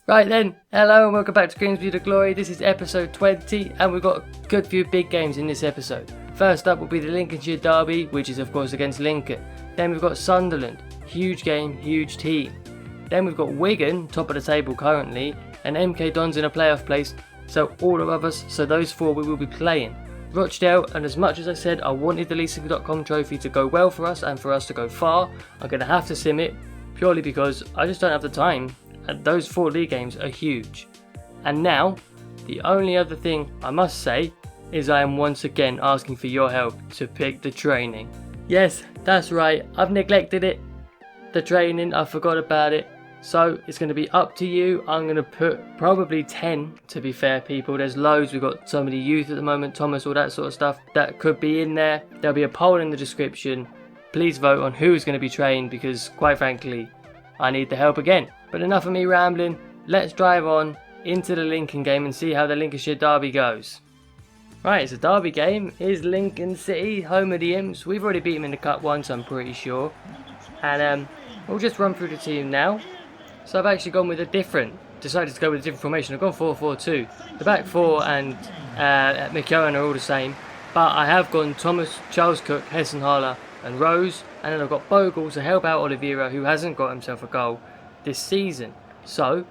Right then, hello and welcome back to Grimsby to Glory. This is episode 20 and we've got a good few big games in this episode. First up will be the Lincolnshire Derby, which is of course against Lincoln. Then we've got Sunderland, huge game, huge team. Then we've got Wigan, top of the table currently, and MK Dons in a playoff place, so all of us, so those four we will be playing. Rochdale, and as much as I said I wanted the Leasing.com trophy to go well for us and for us to go far, I'm going to have to sim it, purely because I just don't have the time. And those 4 league games are huge. And now, the only other thing I must say is I am once again asking for your help to pick the training. Yes, that's right, I've neglected it. The training, I forgot about it. So it's going to be up to you. I'm going to put probably 10, to be fair people. There's loads, we've got so many youth at the moment, Thomas, all that sort of stuff that could be in there. There'll be a poll in the description. Please vote on who's going to be trained because quite frankly, I need the help again. But enough of me rambling, let's drive on into the Lincoln game and see how the Lincolnshire Derby goes. Right, it's a derby game. Here's Lincoln City, home of the Imps. We've already beat them in the Cup once, I'm pretty sure. And we'll just run through the team now. So I've actually gone with decided to go with a different formation. I've gone 4-4-2. The back 4 and McKeown are all the same. But I have gone Thomas, Charles Cook, Hessenhaler and Rose. And then I've got Bogle to help out Oliveira, who hasn't got himself a goal this season. So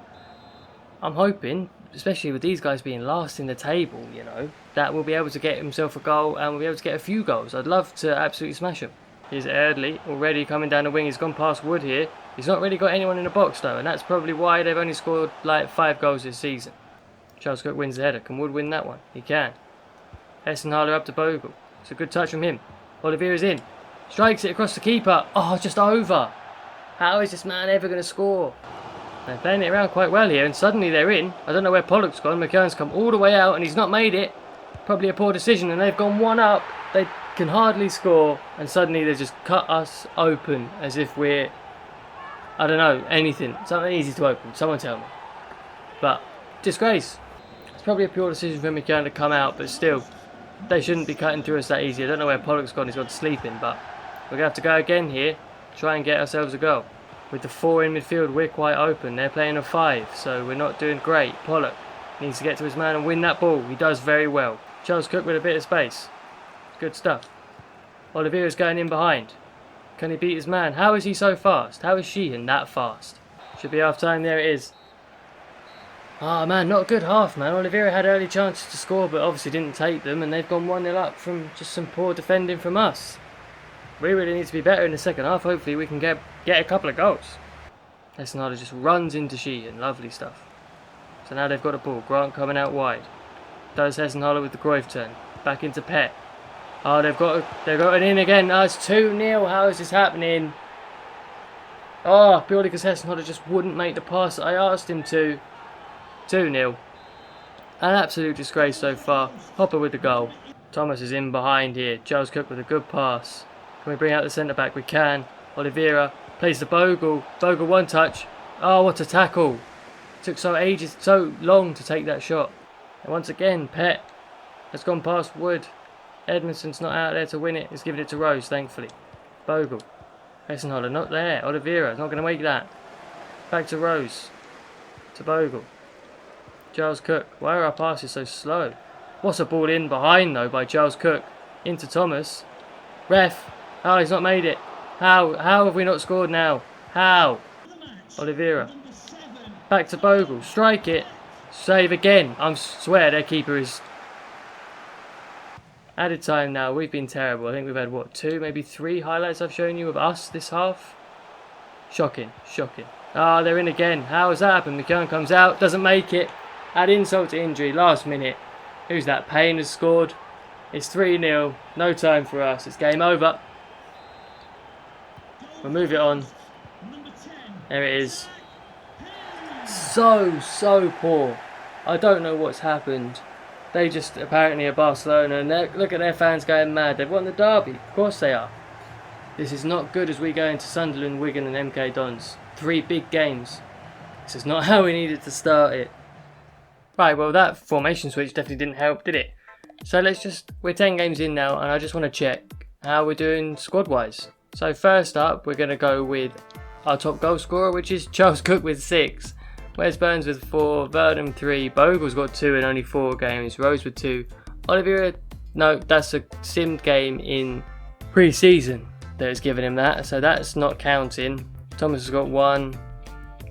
I'm hoping, especially with these guys being last in the table, you know, that we'll be able to get himself a goal and we'll be able to get a few goals. I'd love to absolutely smash him. Here's Erdley already coming down the wing. He's gone past Wood here. He's not really got anyone in the box though, and that's probably why they've only scored like 5 goals this season. Charles Cook wins the header. Can Wood win that one? He can. Hessenhaler up to Bogle. It's a good touch from him. Oliveira's in. Strikes it across the keeper. Oh, just over. How is this man ever going to score? They're playing it around quite well here and suddenly they're in. I don't know where Pollock's gone. McKeown's come all the way out and he's not made it. Probably a poor decision and they've gone 1 up. They can hardly score and suddenly they just cut us open as if we're, I don't know, anything. Something easy to open. Someone tell me. But, disgrace. It's probably a pure decision for McKeown to come out, but still, they shouldn't be cutting through us that easy. I don't know where Pollock's gone. He's gone sleeping, but we're going to have to go again here. Try and get ourselves a goal. With the 4 in midfield, we're quite open. They're playing a 5, so we're not doing great. Pollock needs to get to his man and win that ball. He does very well. Charles Cook with a bit of space. Good stuff. Oliveira's going in behind. Can he beat his man? How is he so fast? How is Sheehan that fast? Should be half time. There it is. Ah, man, not a good half, man. Oliveira had early chances to score, but obviously didn't take them, and they've gone 1-0 up from just some poor defending from us. We really need to be better in the second half. Hopefully we can get a couple of goals. Hessenhaler just runs into Sheehan. Lovely stuff. So now they've got a ball. Grant coming out wide. Does Hessenhaler with the Cruyff turn. Back into Pet. Oh, they've got an in again. Oh, it's 2-0. How is this happening? Oh, purely because Hessenhaler just wouldn't make the pass that I asked him to. 2-0. An absolute disgrace so far. Hopper with the goal. Thomas is in behind here. Charles Cook with a good pass. Can we bring out the centre-back? We can. Oliveira plays the Bogle. Bogle 1 touch. Oh, what a tackle. Took so long to take that shot. And once again, Pet has gone past Wood. Edmondson's not out there to win it. He's given it to Rose, thankfully. Bogle. Hessenhaler not there. Oliveira not going to make that. Back to Rose. To Bogle. Charles Cook. Why are our passes so slow? What's a ball in behind though by Charles Cook. Into Thomas. Ref. Oh, he's not made it. How have we not scored now? How? Oliveira. Back to Bogle. Strike it. Save again. I swear their keeper is... Added time now. We've been terrible. I think we've had, what, 2, maybe 3 highlights I've shown you of us this half? Shocking. Shocking. Ah, they're in again. How has that happened? McKeown comes out. Doesn't make it. Add insult to injury. Last minute. Who's that? Payne has scored. It's 3-0. No time for us. It's game over. We'll move it on. There it is. So poor. I don't know what's happened. They just apparently are Barcelona and look at their fans going mad. They've won the derby. Of course they are. This is not good as we go into Sunderland, Wigan and MK Dons. 3 big games. This is not how we needed to start it. Right, well that formation switch definitely didn't help, did it? So we're 10 games in now and I just want to check how we're doing squad wise. So first up we're going to go with our top goal scorer, which is Charles Cook with 6. Wes Burns with 4, Verdon 3, Bogle's got 2 in only 4 games, Rose with 2, Oliveira, no, that's a simmed game in pre-season that has given him that, so that's not counting. Thomas has got 1,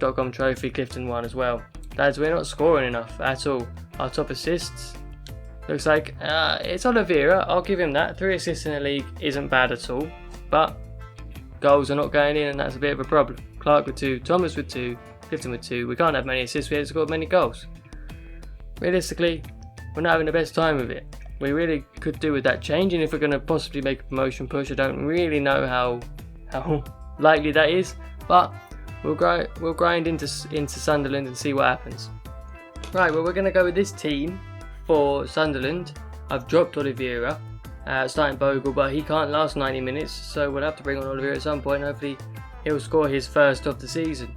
.com trophy, Clifton 1 as well. Lads, we're not scoring enough at all. Our top assists, looks like it's Oliveira, I'll give him that. 3 assists in the league isn't bad at all, but goals are not going in and that's a bit of a problem. Clark with 2, Thomas with 2, Clifton with 2. We can't have many assists, we haven't scored many goals. Realistically, we're not having the best time with it. We really could do with that changing if we're going to possibly make a promotion push. I don't really know how likely that is, but we'll grind into Sunderland and see what happens. Right, well, we're going to go with this team for Sunderland. I've dropped Oliveira, starting Bogle, but he can't last 90 minutes, so we'll have to bring on Oliveira at some point. Hopefully he'll score his first of the season.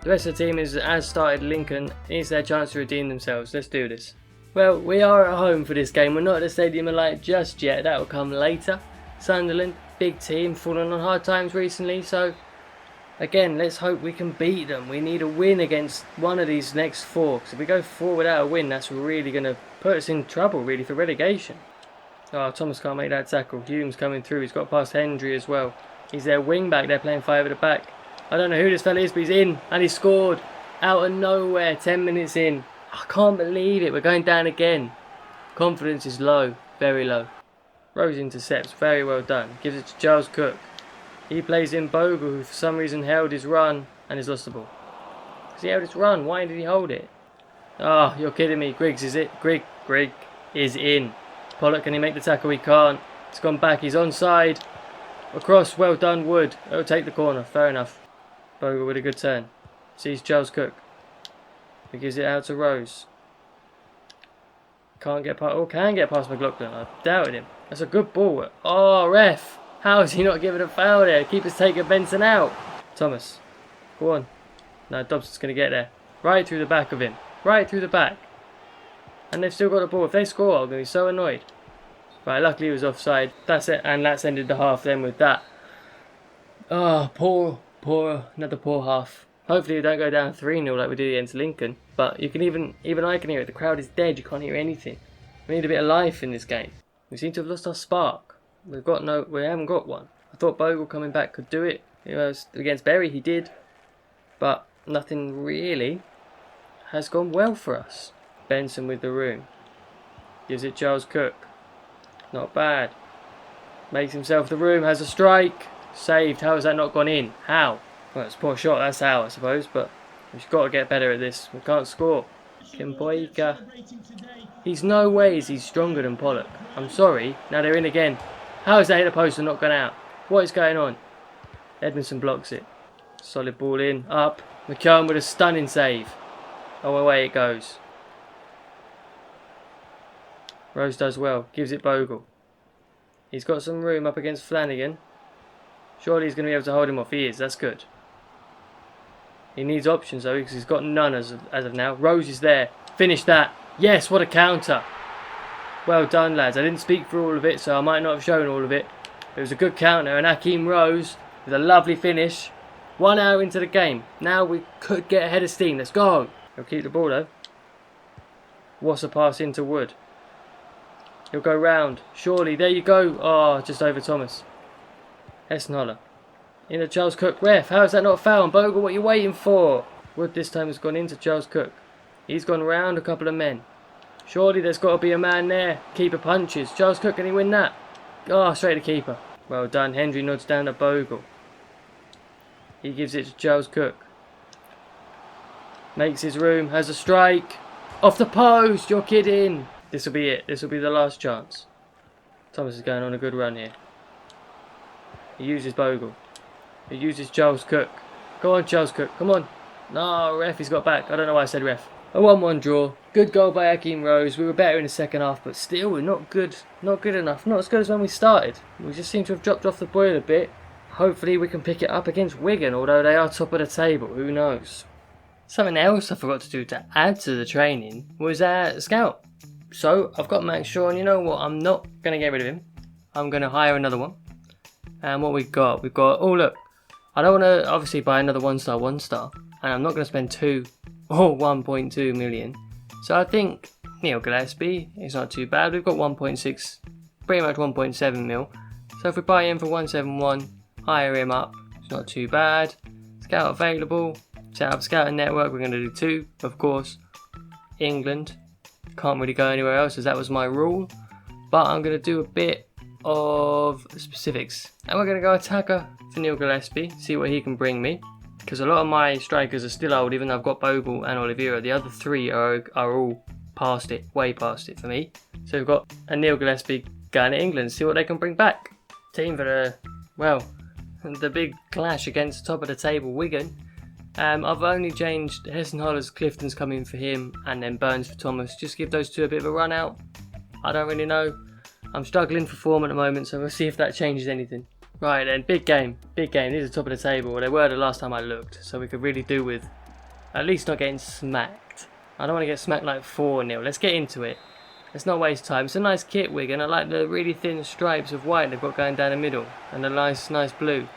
The rest of the team is as started Lincoln. It's their chance to redeem themselves. Let's do this. Well, we are at home for this game. We're not at the Stadium of Light just yet. That will come later. Sunderland, big team, fallen on hard times recently, so again, let's hope we can beat them. We need a win against one of these next 4. Because if we go 4 without a win, that's really going to put us in trouble, really, for relegation. Oh, Thomas can't make that tackle. Hume's coming through. He's got past Hendry as well. He's their wing back. They're playing 5 at the back. I don't know who this fella is, but he's in. And he scored out of nowhere. 10 minutes in. I can't believe it. We're going down again. Confidence is low. Very low. Rose intercepts. Very well done. Gives it to Charles Cook. He plays in Bogle, who for some reason held his run and has lost the ball. Because he held his run. Why did he hold it? Oh, you're kidding me. Griggs, is it? Grigg is in. Pollock, can he make the tackle? He can't. It's gone back. He's onside. Across. Well done, Wood. It'll take the corner. Fair enough. Bogle with a good turn. Sees Charles Cook. He gives it out to Rose. Can't get past. Oh, can get past McLaughlin. I doubted him. That's a good ball. Oh, ref. How is he not giving a foul there? Keeper's taking Benson out. Thomas. Go on. No, Dobson's going to get there. Right through the back of him. Right through the back. And they've still got the ball. If they score, I'm going to be so annoyed. Right, luckily he was offside. That's it. And that's ended the half then with that. Oh, another poor half. Hopefully we don't go down 3-0 like we did against Lincoln. But you can even I can hear it. The crowd is dead. You can't hear anything. We need a bit of life in this game. We seem to have lost our spark. We haven't got one. I thought Bogle coming back could do it. Against Berry he did. But nothing really has gone well for us. Benson with the room. Gives it Charles Cook. Not bad. Makes himself the room. Has a strike. Saved. How has that not gone in? How? Well, it's a poor shot. That's how, I suppose. But we've got to get better at this. We can't score. Kimboika. He's no ways he's stronger than Pollock. I'm sorry. Now they're in again. How has that hit the post and not gone out? What is going on? Edmondson blocks it. Solid ball in. Up. McKeown with a stunning save. Oh, away it goes. Rose does well. Gives it Bogle. He's got some room up against Flanagan. Surely he's going to be able to hold him off. He is. That's good. He needs options though because he's got none as of now. Rose is there. Finish that. Yes, what a counter. Well done, lads. I didn't speak for all of it, so I might not have shown all of it. It was a good counter, and Hakeem Rose with a lovely finish. 1 hour into the game. Now we could get ahead of steam. Let's go. He'll keep the ball though. What's a pass into Wood? He'll go round. Surely, there you go. Oh, just over Thomas. Hessenholler. Into Charles Cook. Ref, how is that not a foul? Bogle, what are you waiting for? Wood this time has gone into Charles Cook. He's gone round a couple of men. Surely there's got to be a man there. Keeper punches. Charles Cook, can he win that? Oh, straight to keeper. Well done. Hendry nods down to Bogle. He gives it to Charles Cook. Makes his room. Has a strike. Off the post. You're kidding. This will be it. This will be the last chance. Thomas is going on a good run here. He uses Bogle. He uses Charles Cook. Go on, Charles Cook. Come on. No, ref, he's got back. I don't know why I said ref. A 1-1 draw. Good goal by Hakeem Rose. We were better in the second half, but still we're not good. Not good enough. Not as good as when we started. We just seem to have dropped off the boil a bit. Hopefully we can pick it up against Wigan, although they are top of the table. Who knows? Something else I forgot to do to add to the training was scout. So I've got Max Shaw, and you know what? I'm not going to get rid of him. I'm going to hire another one. And what we've got, oh look, I don't want to obviously buy another 1-star, and I'm not going to spend 2 or 1.2 million. So I think Neil Gillespie is not too bad. We've got 1.6, pretty much 1.7 mil. So if we buy him for 171, hire him up, it's not too bad. Scout available, set up scouting network, we're going to do 2, of course. England, can't really go anywhere else as that was my rule. But I'm going to do a bit of specifics. And we're going to go attacker for Neil Gillespie, see what he can bring me. Because a lot of my strikers are still old, even though I've got Bogle and Oliveira. The other 3 are all past it, way past it for me. So we've got a Neil Gillespie going to England, see what they can bring back. Team for the big clash against top of the table Wigan. I've only changed Heston Hollis, Clifton's coming for him, and then Burns for Thomas. Just give those 2 a bit of a run out. I don't really know. I'm struggling for form at the moment, so we'll see if that changes anything. Right then, big game. These are top of the table. Well, they were the last time I looked, so we could really do with at least not getting smacked. I don't want to get smacked like 4-0. Let's get into it. Let's not waste time. It's a nice kit, Wigan. I like the really thin stripes of white they've got going down the middle, and the nice blue.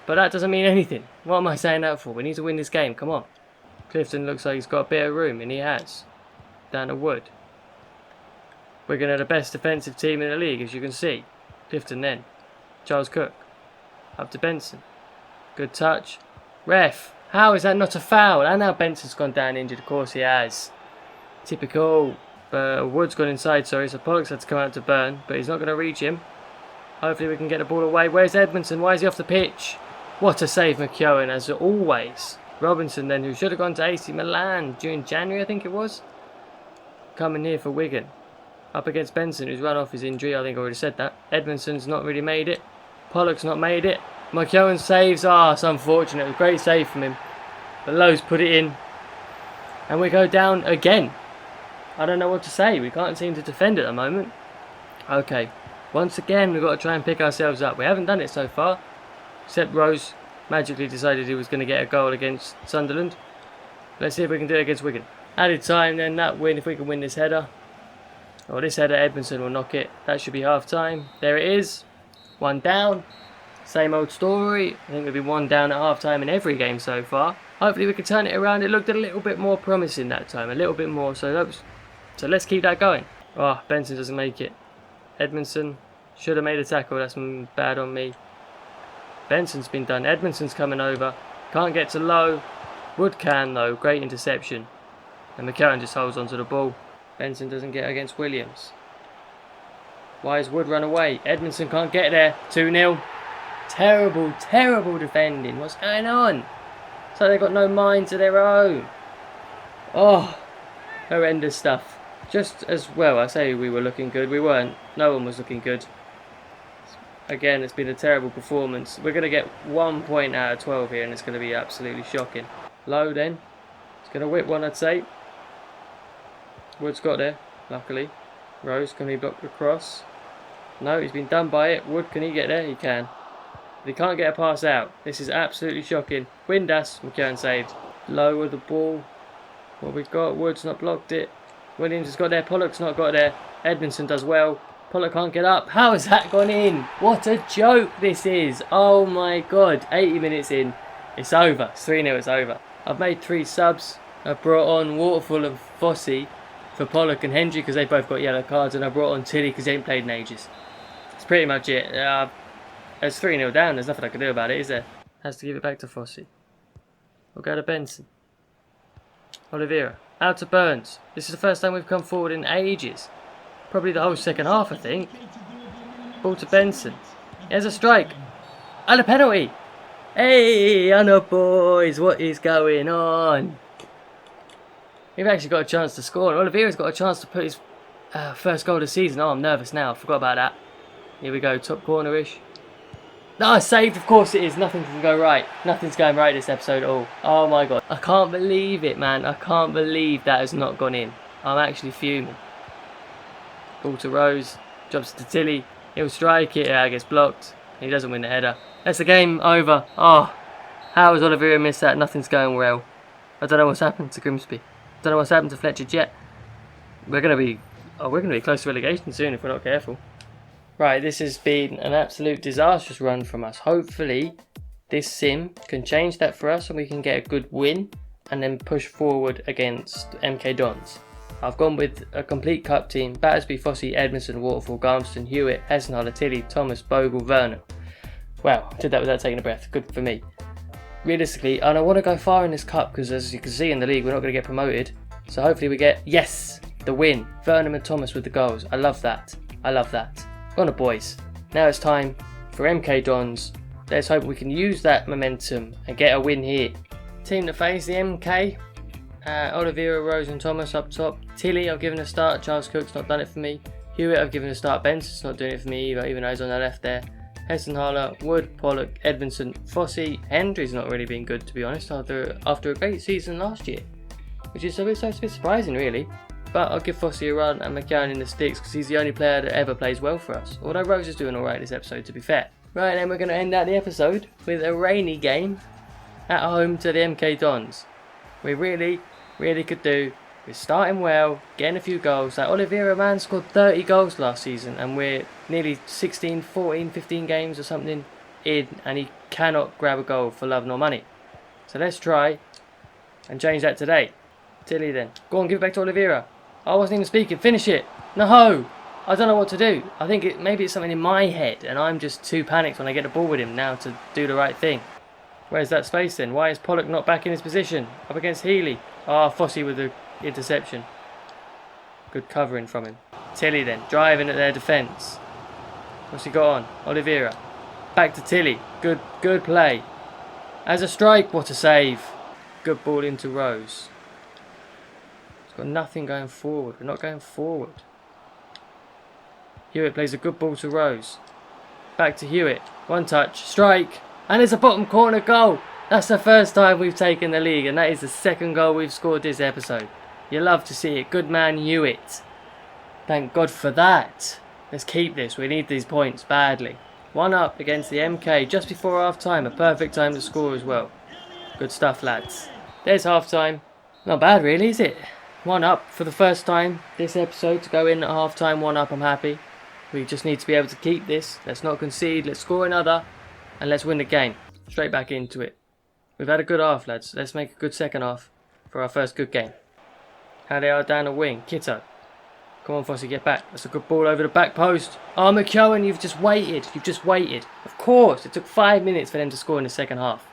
But that doesn't mean anything. What am I saying that for? We need to win this game. Come on. Clifton looks like he's got a bit of room, and he has. Down to Wood. Wigan are the best defensive team in the league, as you can see. Clifton then. Charles Cook. Up to Benson. Good touch. Ref. How is that not a foul? And now Benson's gone down injured. Of course he has. Typical. Wood's gone inside, sorry, so Pollock's had to come out to Burn, but he's not going to reach him. Hopefully we can get the ball away. Where's Edmondson? Why is he off the pitch? What a save, McKeown, as always. Robinson then, who should have gone to AC Milan during January, I think it was. Coming here for Wigan. Up against Benson, who's run off his injury. I think I already said that. Edmondson's not really made it. Pollock's not made it. McKeown saves. It's unfortunate. It was a great save from him. But Lowe's put it in. And we go down again. I don't know what to say. We can't seem to defend at the moment. Okay. Once again, we've got to try and pick ourselves up. We haven't done it so far. Except Rose magically decided he was going to get a goal against Sunderland. Let's see if we can do it against Wigan. Added time then, that win, if we can win this header. This header, Edmondson will knock it. That should be half time. There it is. 1 down. Same old story. I think we'll be 1 down at half time in every game so far. Hopefully we can turn it around. It looked a little bit more promising that time. A little bit more. So let's keep that going. Benson doesn't make it. Edmondson should have made a tackle. That's bad on me. Benson's been done. Edmondson's coming over. Can't get to Lowe. Wood can though. Great interception. And McCarran just holds onto the ball. Benson doesn't get against Williams. Why has Wood run away? Edmondson can't get there. 2-0. Terrible, terrible defending. What's going on? So they've got no mind to their own. Horrendous stuff. Just as well, I say we were looking good. We weren't. No one was looking good. Again, it's been a terrible performance. We're going to get 1 point out of 12 here, and it's going to be absolutely shocking. Low then. It's going to whip one, I'd say. Wood's got there, luckily. Rose, can he block the cross? No, he's been done by it. Wood, can he get there? He can. But he can't get a pass out. This is absolutely shocking. Windass, McKeown saved. Low with the ball. What we've got, Wood's not blocked it. Williams has got there, Pollock's not got there. Edmondson does well. Pollock can't get up. How has that gone in? What a joke this is. Oh my god. 80 minutes in. It's over. It's 3-0, it's over. I've made 3 subs. I've brought on Waterfall and Fossey for Pollock and Hendry because they both got yellow cards, and I brought on Tilly because they ain't played in ages. That's pretty much it. It's 3-0 down. There's nothing I can do about it, is there? Has to give it back to Fossey. We'll go to Benson. Oliveira. Out to Burns. This is the first time we've come forward in ages. Probably the whole second half, I think. Ball to Benson. There's a strike. And a penalty. Hey, I know, boys. What is going on? We've actually got a chance to score. Oliveira's got a chance to put his first goal of the season. I'm nervous now. I forgot about that. Here we go. Top corner-ish. Saved. Of course it is. Nothing can go right. Nothing's going right this episode at all. Oh my god. I can't believe it, man. I can't believe that has not gone in. I'm actually fuming. Ball to Rose. Drops to Tilly. He'll strike it. Yeah, gets blocked. He doesn't win the header. That's the game over. How has Oliveira missed that? Nothing's going well. I don't know what's happened to Grimsby. I don't know what's happened to Fletcher Jet. We're gonna be close to relegation soon if we're not careful. Right, this has been an absolute disastrous run from us. Hopefully, this sim can change that for us and we can get a good win and then push forward against MK Dons. I've gone with a complete cup team: Battersby, Fossey, Edmondson, Waterfall, Garmston, Hewitt, Hessenhaler, Tilly, Thomas, Bogle, Vernon. Wow, I did that without taking a breath. Good for me. Realistically, and I want to go far in this cup because, as you can see in the league, we're not going to get promoted. So hopefully we get, yes, the win. Vernon and Thomas with the goals. I love that. I love that. On the boys. Now it's time for MK Dons. Let's hope we can use that momentum and get a win here. Team that face the MK. Oliveira, Rose and Thomas up top. Tilly I've given a start. Charles Cook's not done it for me. Hewitt I've given a start. Benson's not doing it for me either, even though he's on the left there. Hessenhaler, Wood, Pollock, Edmondson, Fossey. Hendry's not really been good, to be honest, after a great season last year, which is a bit surprising really. But I'll give Fossey a run and McCann in the sticks because he's the only player that ever plays well for us. Although Rose is doing alright this episode, to be fair. Right, then we're going to end out the episode with a rainy game at home to the MK Dons. We really could do with starting well, getting a few goals. That Oliveira man scored 30 goals last season and we're nearly 16, 14, 15 games or something in and he cannot grab a goal for love nor money. So let's try and change that today. Tilly then. Go on, give it back to Oliveira. I wasn't even speaking. Finish it. No! I don't know what to do. I think maybe it's something in my head and I'm just too panicked when I get the ball with him now to do the right thing. Where's that space then? Why is Pollock not back in his position? Up against Healy. Ah, Fossey with the interception. Good covering from him. Tilly then, driving at their defence. What's he got on? Oliveira. Back to Tilly. Good play. As a strike, what a save. Good ball into Rose. It's got nothing going forward. We're not going forward. Hewitt plays a good ball to Rose. Back to Hewitt. One touch. Strike. And it's a bottom corner goal. That's the first time we've taken the league, and that is the second goal we've scored this episode. You love to see it. Good man, Hewitt. Thank God for that. Let's keep this. We need these points badly. 1 up against the MK just before half time. A perfect time to score as well. Good stuff, lads. There's half time. Not bad, really, is it? 1 up for the first time this episode. To go in at half time 1 up, I'm happy. We just need to be able to keep this. Let's not concede. Let's score another. And let's win the game. Straight back into it. We've had a good half, lads. Let's make a good second half for our first good game. How they are down the wing. Kitto. Come on, Fossey, get back. That's a good ball over the back post. Oh, McKeown, you've just waited. You've just waited. Of course, it took 5 minutes for them to score in the second half.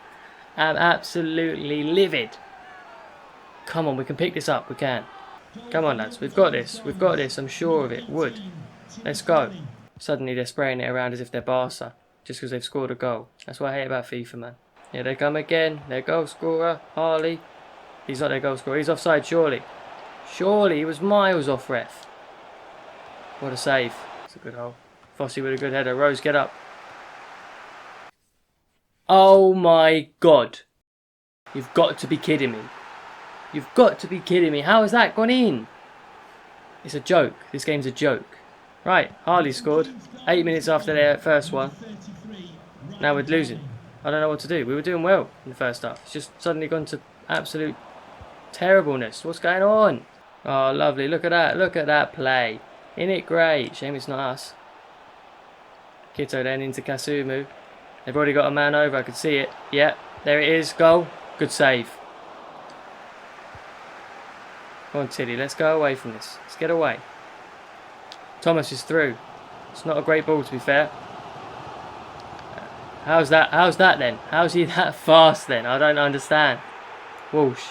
I'm absolutely livid. Come on, we can pick this up. We can. Come on, lads. We've got this. We've got this. I'm sure of it. Wood. Let's go. Suddenly they're spraying it around as if they're Barca. Just because they've scored a goal. That's what I hate about FIFA, man. Here they come again. Their goal scorer, Harley. He's not their goal scorer. He's offside, surely. Surely, he was miles off, ref. What a save. It's a good hole. Fossey with a good header. Rose, get up. Oh my God. You've got to be kidding me. You've got to be kidding me. How has that gone in? It's a joke. This game's a joke. Right, Harley scored. 8 minutes after their first one. Now we're losing. I don't know what to do. We were doing well in the first half. It's just suddenly gone to absolute terribleness. What's going on? Oh, lovely. Look at that. Look at that play. Isn't it great? Shame it's not us. Kitto then into Kasumu. They've already got a man over. I can see it. Yep. There it is. Goal. Good save. Come on, Tilly. Let's go away from this. Let's get away. Thomas is through. It's not a great ball, to be fair. How's that then? How's he that fast then? I don't understand. Whoosh.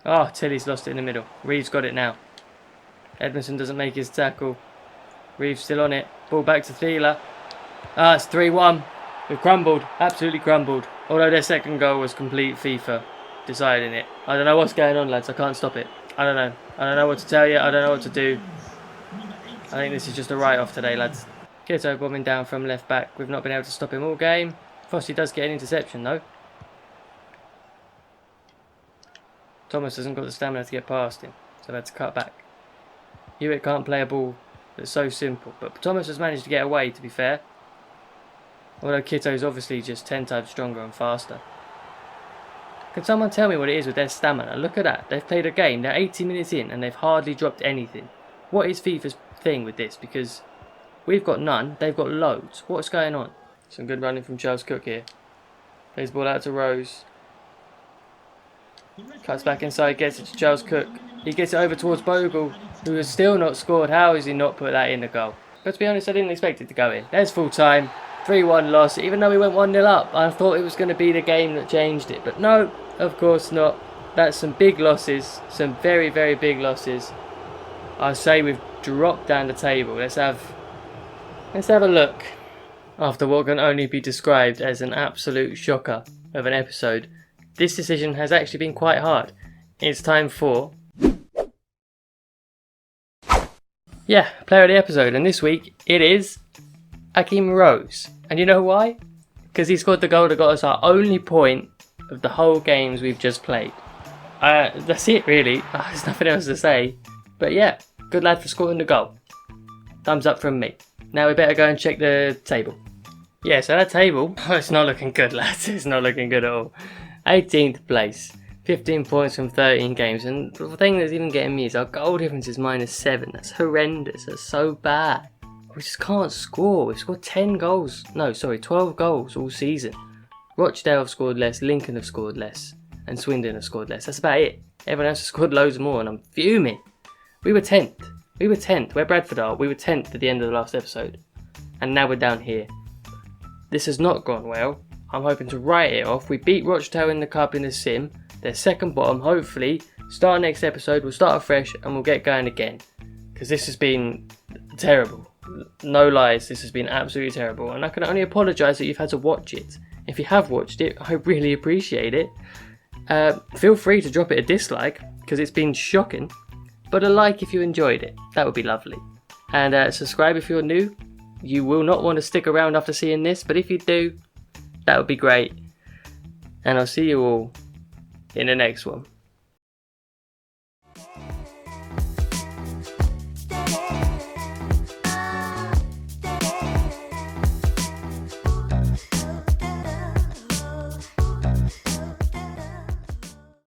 Oh, Tilly's lost it in the middle. Reeves got it now. Edmondson doesn't make his tackle. Reeves still on it. Ball back to Thiela. Ah, it's 3-1. We've crumbled. Absolutely crumbled. Although their second goal was complete FIFA deciding it. I don't know what's going on, lads. I can't stop it. I don't know. I don't know what to tell you. I don't know what to do. I think this is just a write-off today, lads. Kitto bombing down from left back. We've not been able to stop him all game. Fossey does get an interception, though. Thomas hasn't got the stamina to get past him, so they've had to cut back. Hewitt can't play a ball that's so simple, but Thomas has managed to get away, to be fair. Although Kitto's obviously just 10 times stronger and faster. Can someone tell me what it is with their stamina? Look at that. They've played a game, they're 80 minutes in, and they've hardly dropped anything. What is FIFA's thing with this? Because we've got none, they've got loads. What's going on? Some good running from Charles Cook here. Plays the ball out to Rose. Cuts back inside, gets it to Charles Cook. He gets it over towards Bogle, who has still not scored. How has he not put that in the goal? But to be honest, I didn't expect it to go in. There's full time. 3-1 loss. Even though we went 1-0 up, I thought it was going to be the game that changed it. But no, of course not. That's some big losses. Some very, very big losses. I'll say we've dropped down the table. Let's have a look. After what can only be described as an absolute shocker of an episode, this decision has actually been quite hard. It's time for... player of the episode. And this week, it is... Hakeem Rose. And you know why? Because he scored the goal that got us our only point of the whole games we've just played. That's it really. There's nothing else to say. But yeah, good lad for scoring the goal. Thumbs up from me. Now we better go and check the table. Yeah, so that table, it's not looking good, lads. It's not looking good at all. 18th place. 15 points from 13 games. And the thing that's even getting me is our goal difference is -7. That's horrendous. That's so bad. We just can't score. We've scored 12 goals all season. Rochdale have scored less, Lincoln have scored less, and Swindon have scored less. That's about it. Everyone else has scored loads more, and I'm fuming. We were 10th. Where Bradford are, we were 10th at the end of the last episode. And now we're down here. This has not gone well. I'm hoping to write it off. We beat Rochdale in the cup in the sim. They're second bottom. Hopefully, start next episode, we'll start afresh and we'll get going again. Because this has been terrible. No lies, this has been absolutely terrible. And I can only apologise that you've had to watch it. If you have watched it, I really appreciate it. Feel free to drop it a dislike, because it's been shocking. But a like if you enjoyed it. That would be lovely. And subscribe if you're new. You will not want to stick around after seeing this, but if you do, that would be great. And I'll see you all in the next one.